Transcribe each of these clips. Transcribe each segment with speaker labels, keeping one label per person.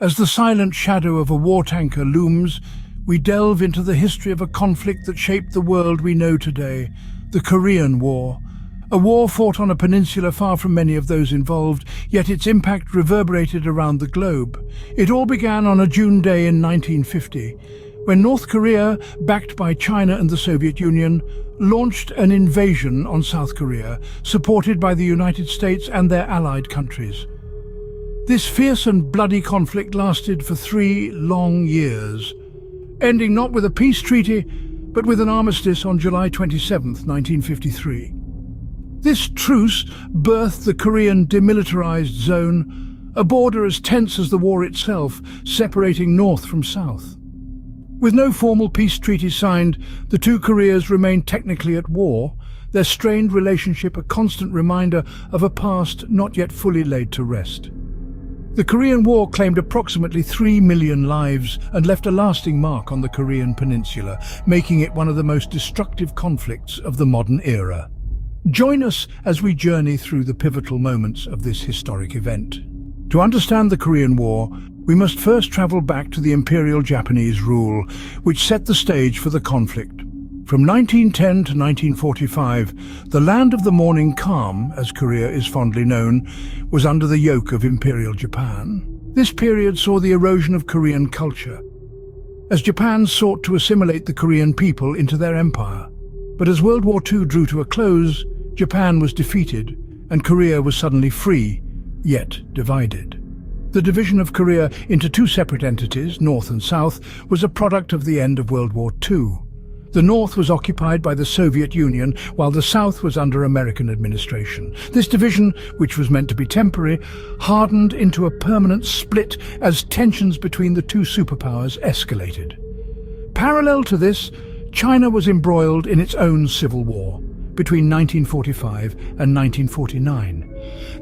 Speaker 1: As the silent shadow of a war tanker looms, we delve into the history of a conflict that shaped the world we know today, the Korean War. A war fought on a peninsula far from many of those involved, yet its impact reverberated around the globe. It all began on a June day in 1950, when North Korea, backed by China and the Soviet Union, launched an invasion on South Korea, supported by the United States and their allied countries. This fierce and bloody conflict lasted for 3 long years, ending not with a peace treaty, but with an armistice on July 27, 1953. This truce birthed the Korean Demilitarized Zone, a border as tense as the war itself, separating North from South. With no formal peace treaty signed, the two Koreas remained technically at war, their strained relationship a constant reminder of a past not yet fully laid to rest. The Korean War claimed approximately 3 million lives and left a lasting mark on the Korean peninsula, making it one of the most destructive conflicts of the modern era. Join us as we journey through the pivotal moments of this historic event. To understand the Korean War, we must first travel back to the Imperial Japanese rule, which set the stage for the conflict. From 1910 to 1945, the land of the morning calm, as Korea is fondly known, was under the yoke of Imperial Japan. This period saw the erosion of Korean culture, as Japan sought to assimilate the Korean people into their empire. But as World War II drew to a close, Japan was defeated, and Korea was suddenly free, yet divided. The division of Korea into 2 separate entities, North and South, was a product of the end of World War II. The North was occupied by the Soviet Union, while the South was under American administration. This division, which was meant to be temporary, hardened into a permanent split as tensions between the two superpowers escalated. Parallel to this, China was embroiled in its own civil war between 1945 and 1949.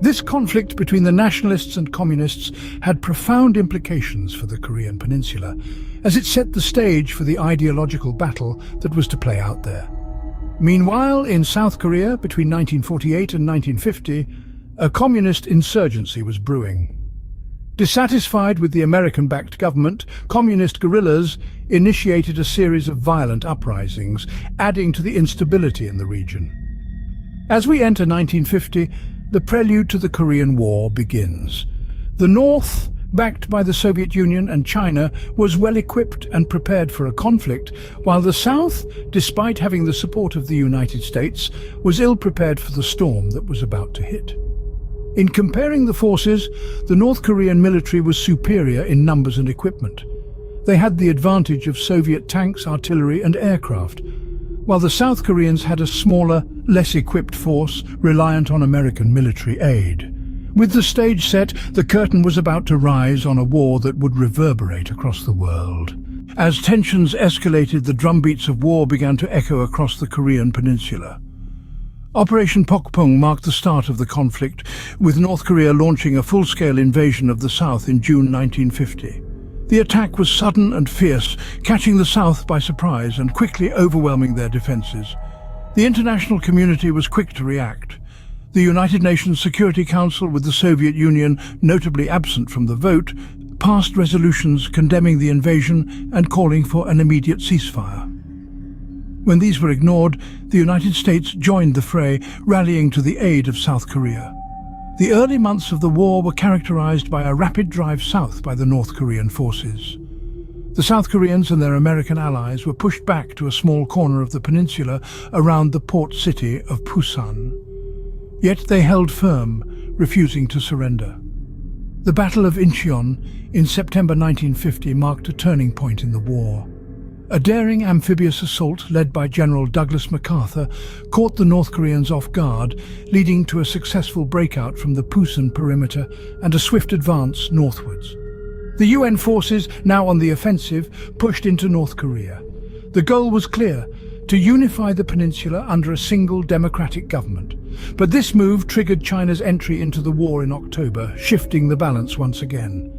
Speaker 1: This conflict between the nationalists and communists had profound implications for the Korean peninsula, as it set the stage for the ideological battle that was to play out there. Meanwhile, in South Korea, between 1948 and 1950, a communist insurgency was brewing. Dissatisfied with the American-backed government, communist guerrillas initiated a series of violent uprisings, adding to the instability in the region. As we enter 1950, the prelude to the Korean War begins. The North, backed by the Soviet Union and China, was well equipped and prepared for a conflict, while the South, despite having the support of the United States, was ill-prepared for the storm that was about to hit. In comparing the forces, the North Korean military was superior in numbers and equipment. They had the advantage of Soviet tanks, artillery and aircraft, while the South Koreans had a smaller, less equipped force reliant on American military aid. With the stage set, the curtain was about to rise on a war that would reverberate across the world. As tensions escalated, the drumbeats of war began to echo across the Korean peninsula. Operation Pokpung marked the start of the conflict, with North Korea launching a full-scale invasion of the South in June 1950. The attack was sudden and fierce, catching the South by surprise and quickly overwhelming their defenses. The international community was quick to react. The United Nations Security Council, with the Soviet Union notably absent from the vote, passed resolutions condemning the invasion and calling for an immediate ceasefire. When these were ignored, the United States joined the fray, rallying to the aid of South Korea. The early months of the war were characterized by a rapid drive south by the North Korean forces. The South Koreans and their American allies were pushed back to a small corner of the peninsula around the port city of Pusan. Yet they held firm, refusing to surrender. The Battle of Incheon in September 1950 marked a turning point in the war. A daring amphibious assault led by General Douglas MacArthur caught the North Koreans off guard, leading to a successful breakout from the Pusan perimeter and a swift advance northwards. The UN forces, now on the offensive, pushed into North Korea. The goal was clear: to unify the peninsula under a single democratic government. But this move triggered China's entry into the war in October, shifting the balance once again.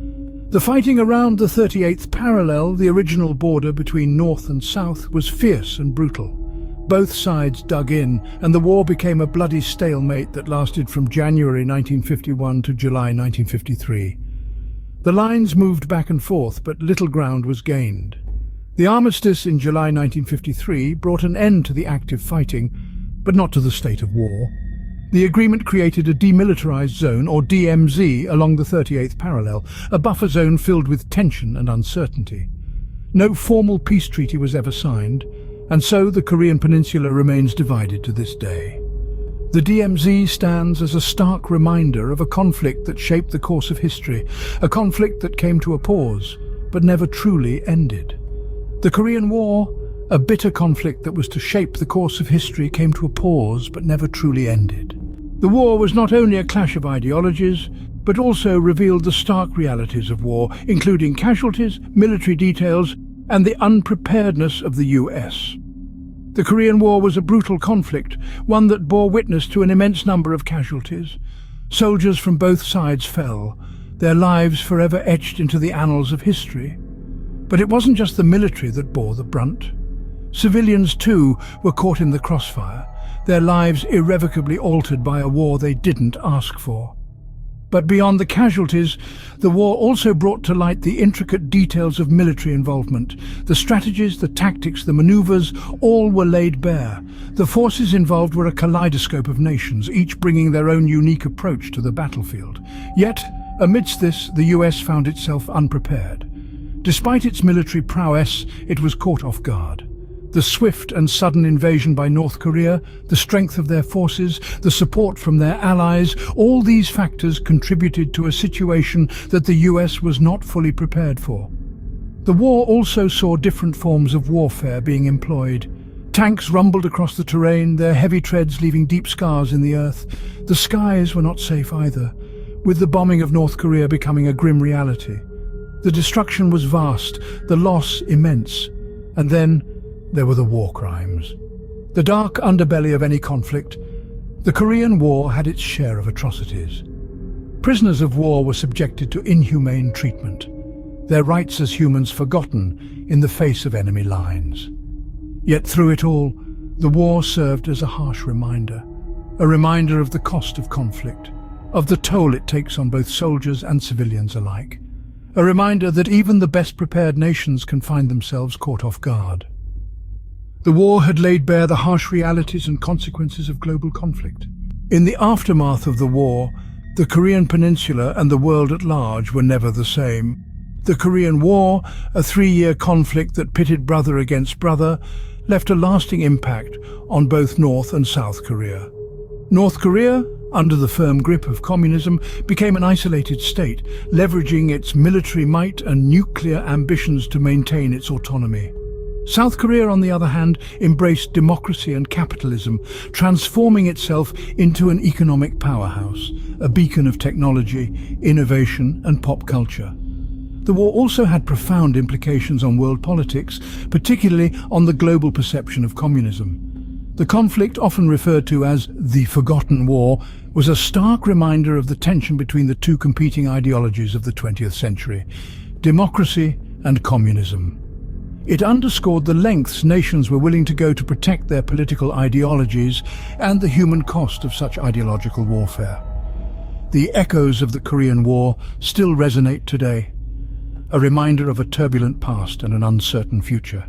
Speaker 1: The fighting around the 38th parallel, the original border between North and South, was fierce and brutal. Both sides dug in, and the war became a bloody stalemate that lasted from January 1951 to July 1953. The lines moved back and forth, but little ground was gained. The armistice in July 1953 brought an end to the active fighting, but not to the state of war. The agreement created a demilitarized zone, or DMZ, along the 38th parallel, a buffer zone filled with tension and uncertainty. No formal peace treaty was ever signed, and so the Korean peninsula remains divided to this day. The DMZ stands as a stark reminder of a conflict that shaped the course of history, a conflict that came to a pause, but never truly ended. The Korean War, a bitter conflict that was to shape the course of history, came to a pause, but never truly ended. The war was not only a clash of ideologies, but also revealed the stark realities of war, including casualties, military details, and the unpreparedness of the US. The Korean War was a brutal conflict, one that bore witness to an immense number of casualties. Soldiers from both sides fell, their lives forever etched into the annals of history. But it wasn't just the military that bore the brunt. Civilians, too, were caught in the crossfire, their lives irrevocably altered by a war they didn't ask for. But beyond the casualties, the war also brought to light the intricate details of military involvement. The strategies, the tactics, the maneuvers, all were laid bare. The forces involved were a kaleidoscope of nations, each bringing their own unique approach to the battlefield. Yet, amidst this, the US found itself unprepared. Despite its military prowess, it was caught off guard. The swift and sudden invasion by North Korea, the strength of their forces, the support from their allies, all these factors contributed to a situation that the US was not fully prepared for. The war also saw different forms of warfare being employed. Tanks rumbled across the terrain, their heavy treads leaving deep scars in the earth. The skies were not safe either, with the bombing of North Korea becoming a grim reality. The destruction was vast, the loss immense, and then there were the war crimes. The dark underbelly of any conflict, the Korean War had its share of atrocities. Prisoners of war were subjected to inhumane treatment, their rights as humans forgotten in the face of enemy lines. Yet through it all, the war served as a harsh reminder, a reminder of the cost of conflict, of the toll it takes on both soldiers and civilians alike, a reminder that even the best prepared nations can find themselves caught off guard. The war had laid bare the harsh realities and consequences of global conflict. In the aftermath of the war, the Korean peninsula and the world at large were never the same. The Korean War, a 3-year conflict that pitted brother against brother, left a lasting impact on both North and South Korea. North Korea, under the firm grip of communism, became an isolated state, leveraging its military might and nuclear ambitions to maintain its autonomy. South Korea, on the other hand, embraced democracy and capitalism, transforming itself into an economic powerhouse, a beacon of technology, innovation, and pop culture. The war also had profound implications on world politics, particularly on the global perception of communism. The conflict, often referred to as the Forgotten War, was a stark reminder of the tension between the two competing ideologies of the 20th century, democracy and communism. It underscored the lengths nations were willing to go to protect their political ideologies and the human cost of such ideological warfare. The echoes of the Korean War still resonate today, a reminder of a turbulent past and an uncertain future.